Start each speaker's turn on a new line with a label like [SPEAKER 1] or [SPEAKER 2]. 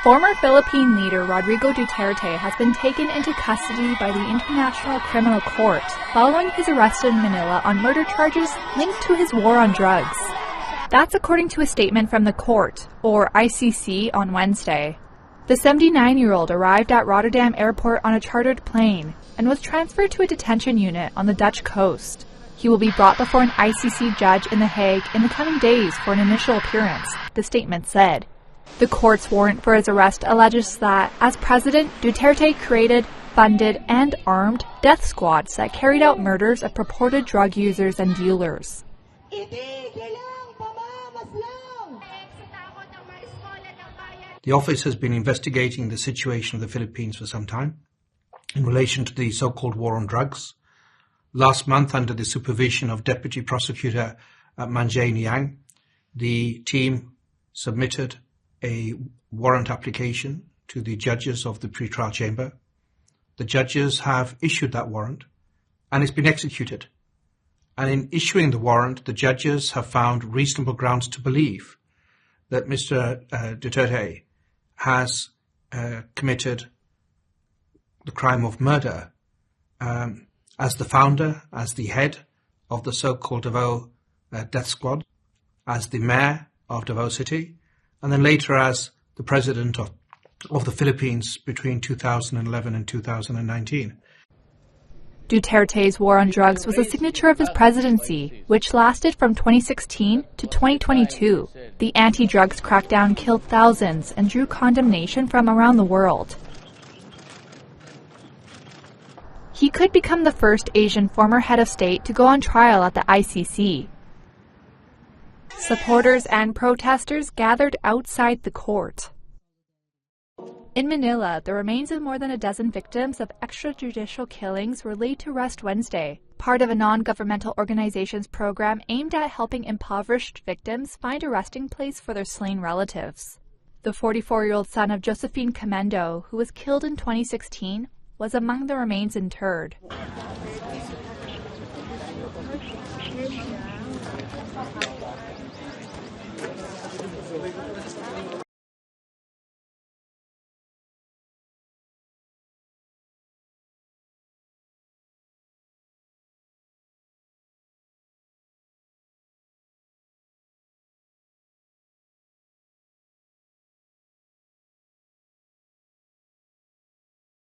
[SPEAKER 1] Former Philippine leader Rodrigo Duterte has been taken into custody by the International Criminal Court following his arrest in Manila on murder charges linked to his war on drugs. That's according to a statement from the court, or ICC, on Wednesday. The 79-year-old arrived at Rotterdam Airport on a chartered plane and was transferred to a detention unit on the Dutch coast. He will be brought before an ICC judge in The Hague in the coming days for an initial appearance, the statement said. The court's warrant for his arrest alleges that, as president, Duterte created, funded, and armed death squads that carried out murders of purported drug users and dealers.
[SPEAKER 2] The office has been investigating the situation of the Philippines for some time in relation to the so-called war on drugs. Last month, under the supervision of Deputy Prosecutor Manjay Niang, the team submitted a warrant application to the judges of the pre-trial chamber. The judges have issued that warrant and it's been executed. And in issuing the warrant, the judges have found reasonable grounds to believe that Mr. Duterte has committed the crime of murder as the founder, as the head of the so-called Davao death squad, as the mayor of Davao City, and then later as the president of the Philippines between 2011 and 2019.
[SPEAKER 1] Duterte's war on drugs was a signature of his presidency, which lasted from 2016 to 2022. The anti-drugs crackdown killed thousands and drew condemnation from around the world. He could become the first Asian former head of state to go on trial at the ICC. Supporters and protesters gathered outside the court. In Manila, the remains of more than a dozen victims of extrajudicial killings were laid to rest Wednesday, part of a non-governmental organization's program aimed at helping impoverished victims find a resting place for their slain relatives. The 44-year-old son of Josephine Camendo, who was killed in 2016, was among the remains interred.